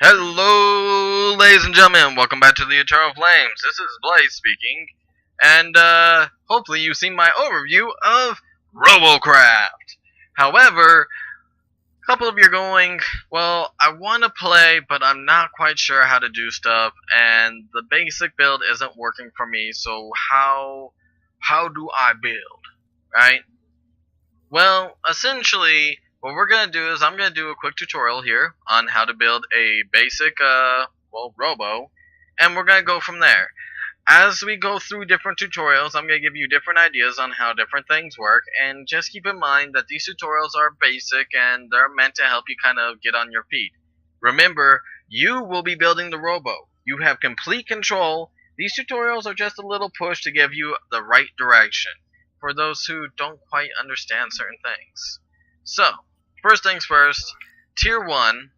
Hello, ladies and gentlemen. Welcome back to the Eternal Flames. This is Blaze speaking, and hopefully you've seen my overview of Robocraft. However, a couple of you are going, well, I want to play, but I'm not quite sure how to do stuff, and the basic build isn't working for me. So how do I build, right? Well, essentially, what we're going to do is I'm going to do a quick tutorial here on how to build a basic, Robo, and we're going to go from there. As we go through different tutorials, I'm going to give you different ideas on how different things work, and just keep in mind that these tutorials are basic and they're meant to help you kind of get on your feet. Remember, you will be building the Robo. You have complete control. These tutorials are just a little push to give you the right direction for those who don't quite understand certain things. So, first things first, tier 1,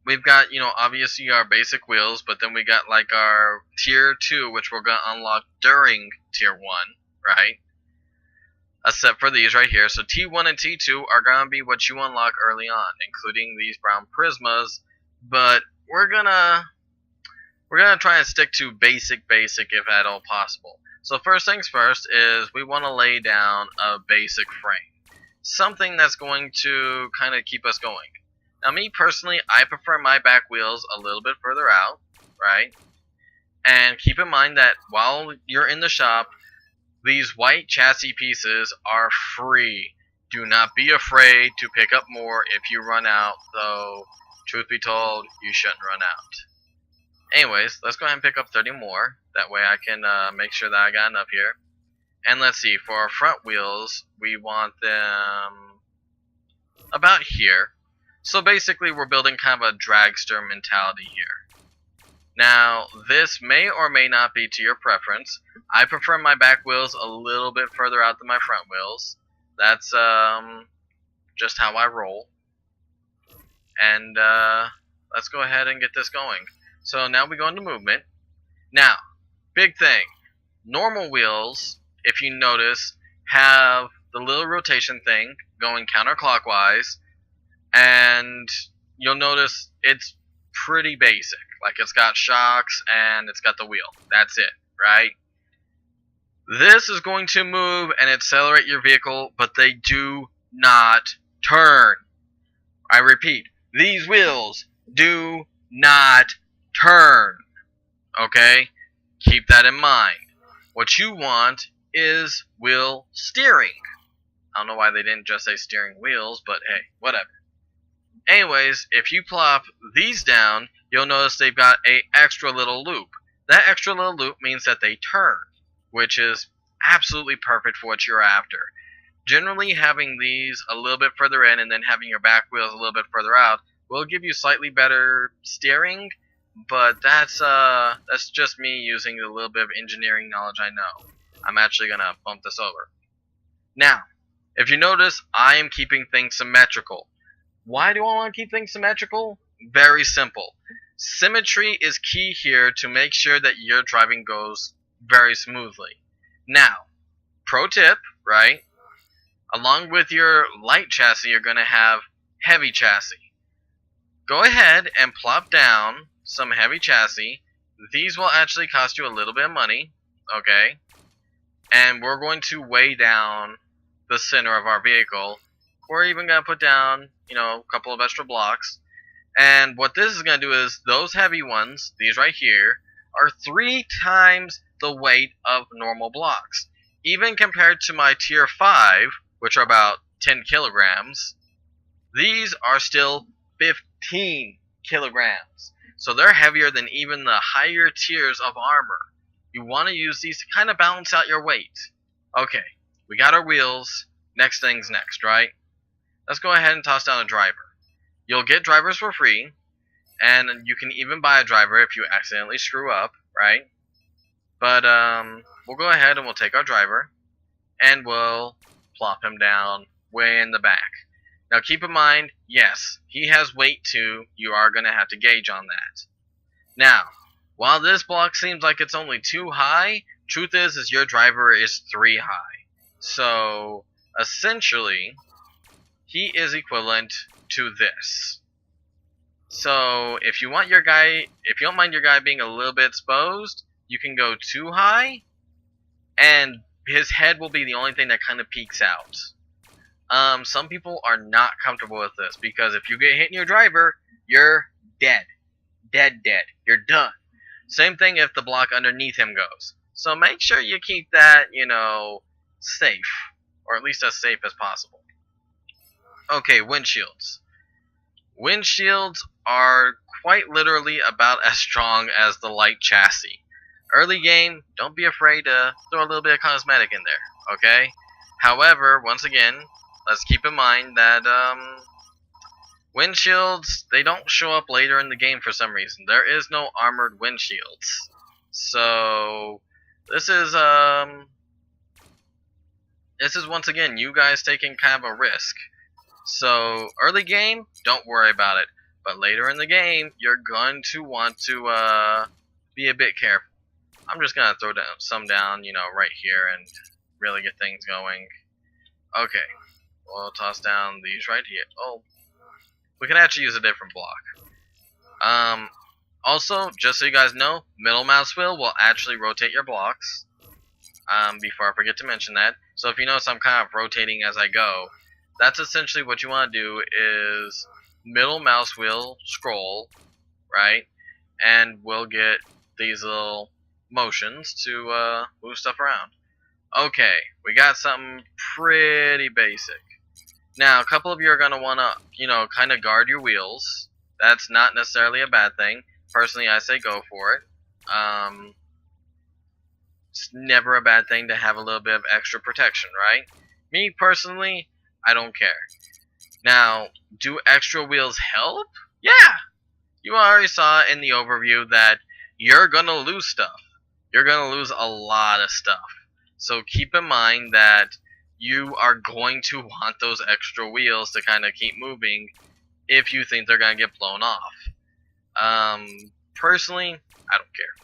we've got, obviously our basic wheels, but then we got like our tier 2, which we're going to unlock during tier 1, right? Except for these right here. So T1 and T2 are going to be what you unlock early on, including these brown prismas, but we're going to try and stick to basic if at all possible. So first things first is we want to lay down a basic frame. Something that's going to kind of keep us going. Now me personally, I prefer my back wheels a little bit further out, right? And keep in mind that while you're in the shop, these white chassis pieces are free. Do not be afraid to pick up more if you run out, though truth be told, you shouldn't run out. Anyways, let's go ahead and pick up 30 more. That way I can make sure that I got enough here. And let's see, for our front wheels, we want them about here. So basically we're building kind of a dragster mentality here. Now, this may or may not be to your preference. I prefer my back wheels a little bit further out than my front wheels. That's just how I roll. And let's go ahead and get this going. So now we go into movement. Now, big thing. Normal wheels, if you notice, have the little rotation thing going counterclockwise. And you'll notice it's pretty basic. Like it's got shocks and it's got the wheel. That's it, right? This is going to move and accelerate your vehicle, but they do not turn. I repeat, these wheels do not turn. Okay? Keep that in mind. What you want is wheel steering. I don't know why they didn't just say steering wheels, but hey, whatever. Anyways, if you plop these down, you'll notice they've got a extra little loop. That extra little loop means that they turn, which is absolutely perfect for what you're after. Generally, having these a little bit further in and then having your back wheels a little bit further out will give you slightly better steering, but that's just me using a little bit of engineering knowledge I know. I'm actually going to bump this over. Now, if you notice, I am keeping things symmetrical. Why do I want to keep things symmetrical? Very simple. Symmetry is key here to make sure that your driving goes very smoothly. Now, pro tip, right? Along with your light chassis, you're going to have heavy chassis. Go ahead and plop down some heavy chassis. These will actually cost you a little bit of money, okay? And we're going to weigh down the center of our vehicle. We're even going to put down, a couple of extra blocks. And what this is going to do is those heavy ones, these right here, are 3 times the weight of normal blocks. Even compared to my tier 5, which are about 10 kilograms, these are still 15 kilograms. So they're heavier than even the higher tiers of armor. You want to use these to kind of balance out your weight. Okay, we got our wheels. Next thing's next, right? Let's go ahead and toss down a driver. You'll get drivers for free, and you can even buy a driver if you accidentally screw up, right? But we'll go ahead and we'll take our driver, and we'll plop him down way in the back. Now keep in mind, yes, he has weight too. You are going to have to gauge on that. Now, while this block seems like it's only 2 high, truth is your driver is 3 high. So, essentially, he is equivalent to this. So if you want your guy, if you don't mind your guy being a little bit exposed, you can go too high, and his head will be the only thing that kind of peeks out. Some people are not comfortable with this because if you get hit in your driver, you're dead. Dead. You're done. Same thing if the block underneath him goes. So make sure you keep that, safe. Or at least as safe as possible. Okay, windshields. Windshields are quite literally about as strong as the light chassis. Early game, don't be afraid to throw a little bit of cosmetic in there, okay? However, once again, let's keep in mind that windshields, they don't show up later in the game for some reason. There is no armored windshields. So this is once again you guys taking kind of a risk. So early game, don't worry about it. But later in the game, you're going to want to be a bit careful. I'm just gonna throw down some down, right here and really get things going. Okay, we'll toss down these right here. Oh, we can actually use a different block. Also, just so you guys know, middle mouse wheel will actually rotate your blocks. Before I forget to mention that. So if you notice I'm kind of rotating as I go, that's essentially what you want to do is middle mouse wheel scroll, right? And we'll get these little motions to move stuff around. Okay, we got something pretty basic. Now, a couple of you are going to want to, kind of guard your wheels. That's not necessarily a bad thing. Personally, I say go for it. It's never a bad thing to have a little bit of extra protection, right? Me, personally, I don't care. Now, do extra wheels help? Yeah! You already saw in the overview that you're going to lose stuff. You're going to lose a lot of stuff. So keep in mind that you are going to want those extra wheels to kind of keep moving if you think they're going to get blown off. Personally, I don't care.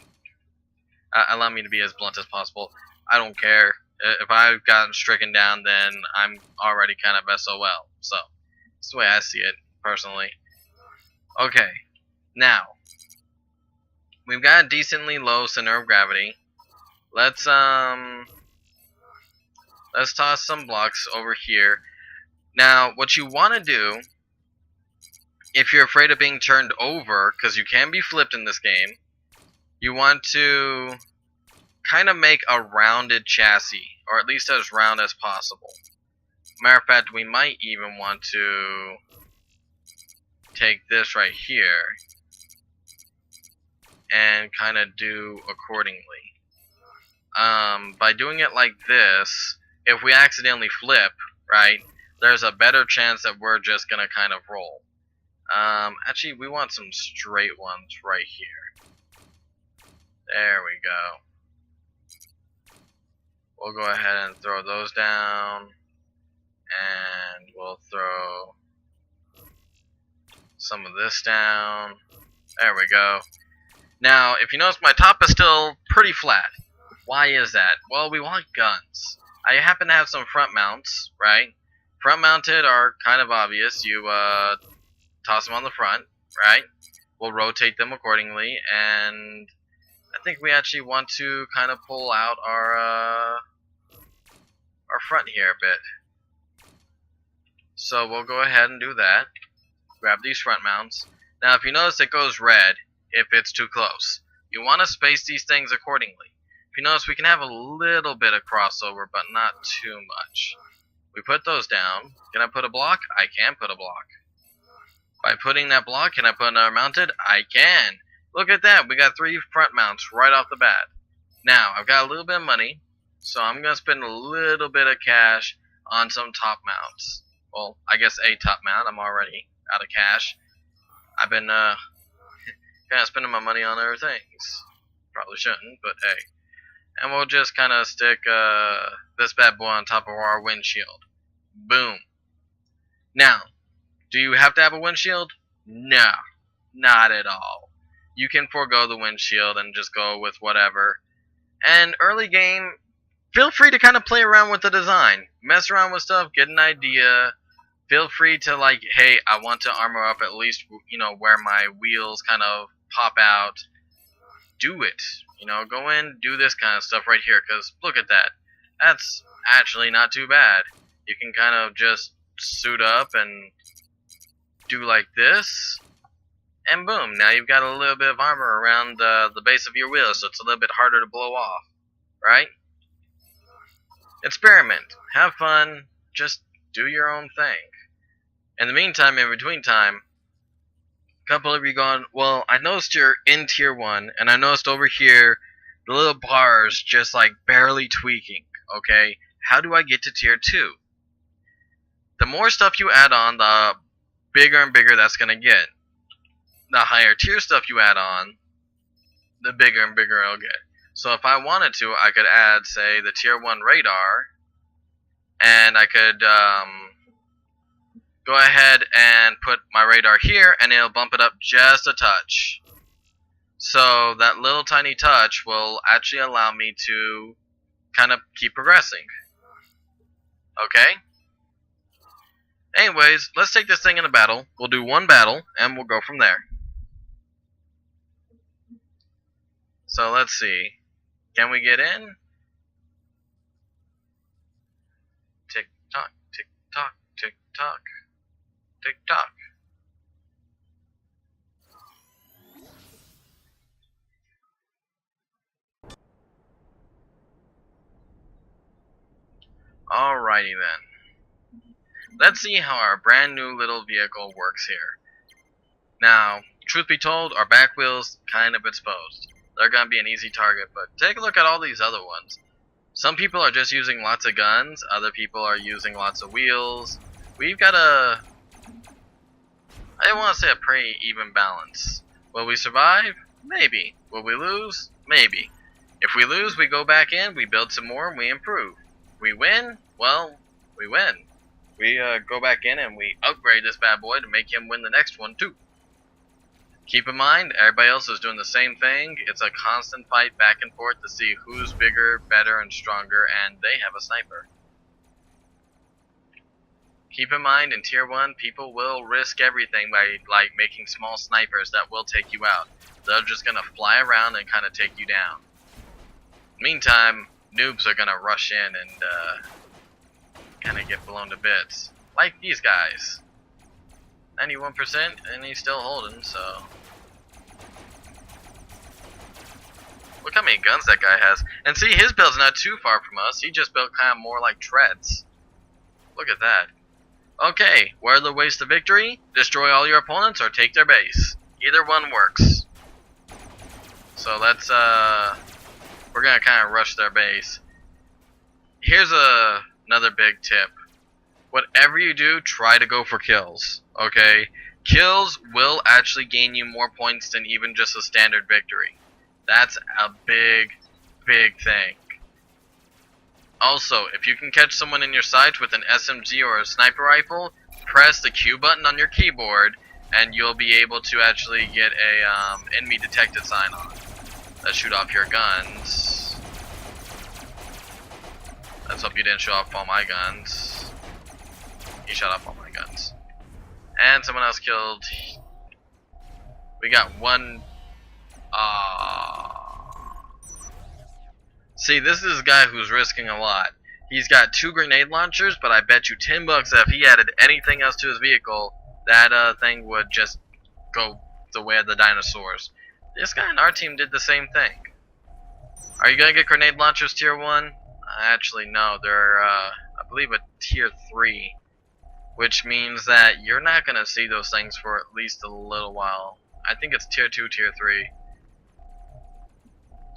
Allow me to be as blunt as possible. I don't care. If I've gotten stricken down, then I'm already kind of SOL. So, that's the way I see it, personally. Okay, now, we've got a decently low center of gravity. Let's toss some blocks over here. Now, what you want to do, if you're afraid of being turned over, because you can be flipped in this game, you want to kind of make a rounded chassis, or at least as round as possible. Matter of fact, we might even want to take this right here and kind of do accordingly. By doing it like this, if we accidentally flip, right, there's a better chance that we're just gonna kind of roll. Actually, we want some straight ones right here. There we go. We'll go ahead and throw those down, and we'll throw some of this down. There we go. Now, if you notice, my top is still pretty flat. Why is that? Well, we want guns. I happen to have some front mounts, right? Front mounted are kind of obvious. You toss them on the front, right? We'll rotate them accordingly, and I think we actually want to kind of pull out our front here a bit. So we'll go ahead and do that. Grab these front mounts. Now, if you notice, it goes red if it's too close. You want to space these things accordingly. If you notice, we can have a little bit of crossover, but not too much. We put those down. Can I put a block? I can put a block. By putting that block, can I put another mounted? I can. Look at that. We got 3 front mounts right off the bat. Now, I've got a little bit of money, so I'm going to spend a little bit of cash on some top mounts. Well, I guess a top mount. I'm already out of cash. I've been kind of spending my money on other things. Probably shouldn't, but hey. And we'll just kind of stick this bad boy on top of our windshield. Boom. Now, do you have to have a windshield? No, not at all. You can forego the windshield and just go with whatever. And early game, feel free to kind of play around with the design. Mess around with stuff, get an idea. feel free to like, hey, I want to armor up at least, you know, where my wheels kind of pop out. Do it. You know, go in, do this kind of stuff right here, because look at that. That's actually not too bad. You can kind of just suit up and do like this, and boom, now you've got a little bit of armor around the base of your wheel, so it's a little bit harder to blow off, right? Experiment, have fun, just do your own thing. In the meantime, in between time, a couple of you gone, well, I noticed you're in tier 1, and I noticed over here, the little bars just like barely tweaking, okay? How do I get to tier 2? The more stuff you add on, the bigger and bigger that's going to get. The higher tier stuff you add on, the bigger and bigger it'll get. So if I wanted to, I could add, say, the tier 1 radar, and I could go ahead and put my radar here, and it'll bump it up just a touch. So that little tiny touch will actually allow me to kind of keep progressing. Okay? Anyways, let's take this thing in a battle. We'll do one battle, and we'll go from there. So let's see. Can we get in? Tick tock, tick tock, tick tock, tick tock. Alrighty then. Let's see how our brand new little vehicle works here. Now, truth be told, our back wheel's kind of exposed. They're going to be an easy target, but take a look at all these other ones. Some people are just using lots of guns, other people are using lots of wheels. We've got I don't want to say a pretty even balance. Will we survive? Maybe. Will we lose? Maybe. If we lose, we go back in, we build some more, and we improve. We win? Well, we win. We go back in and we upgrade this bad boy to make him win the next one too. Keep in mind, everybody else is doing the same thing. It's a constant fight back and forth to see who's bigger, better, and stronger, and they have a sniper. Keep in mind, in Tier 1, people will risk everything by like making small snipers that will take you out. They're just going to fly around and kind of take you down. Meantime, noobs are going to rush in and kind of get blown to bits. Like these guys. 91% and he's still holding, so... Look how many guns that guy has. And see, his build's not too far from us. He just built kind of more like treads. Look at that. Okay, what are the ways to victory? Destroy all your opponents or take their base. Either one works. So let's, we're gonna kind of rush their base. Here's another big tip. Whatever you do, try to go for kills, okay? Kills will actually gain you more points than even just a standard victory. That's a big, big thing. Also, if you can catch someone in your sights with an SMG or a sniper rifle, press the Q button on your keyboard, and you'll be able to actually get a enemy detected sign on. Let's shoot off your guns. Let's hope you didn't show off all my guns. He shot off all my guns. And someone else killed. We got one. See, this is a guy who's risking a lot. He's got 2 grenade launchers, but I bet you $10 that if he added anything else to his vehicle, that thing would just go the way of the dinosaurs. This guy in our team did the same thing. Are you gonna get grenade launchers tier 1? Actually, no. They're, I believe, a tier 3. Which means that you're not gonna see those things for at least a little while. I think it's tier 2, tier 3.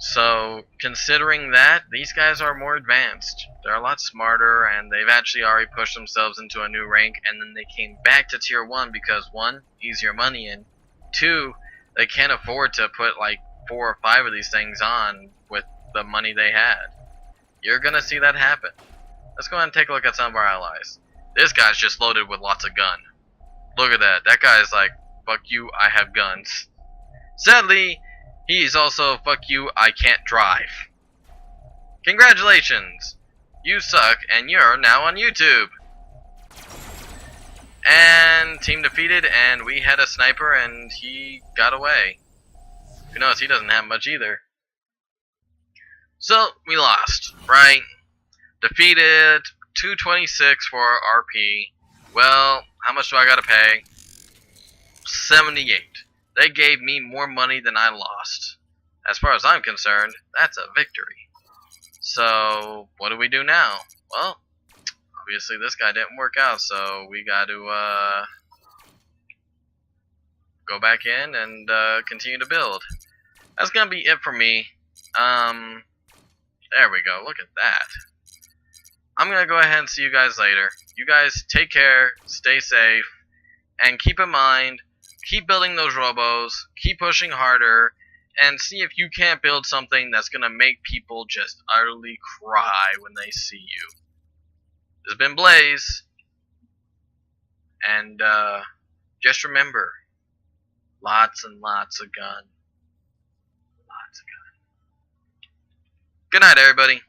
So, considering that, these guys are more advanced. They're a lot smarter, and they've actually already pushed themselves into a new rank, and then they came back to tier 1 because 1, easier money, and 2, they can't afford to put like 4 or 5 of these things on with the money they had. You're gonna see that happen. Let's go ahead and take a look at some of our allies. This guy's just loaded with lots of gun. Look at that. That guy's like, fuck you, I have guns. Sadly, he's also, fuck you, I can't drive. Congratulations! You suck, and you're now on YouTube. And team defeated, and we had a sniper, and he got away. Who knows, he doesn't have much either. So, we lost, right? Defeated, 226 for RP. Well, how much do I gotta pay? 78. They gave me more money than I lost. As far as I'm concerned, that's a victory. So, what do we do now? Well, obviously this guy didn't work out, so we got to go back in and continue to build. That's gonna be it for me. There we go. Look at that. I'm gonna go ahead and see you guys later. You guys take care, stay safe, and keep in mind, keep building those robos, keep pushing harder, and see if you can't build something that's gonna make people just utterly cry when they see you. This has been Blaze, and just remember, lots and lots of gun. Lots of gun. Good night, everybody.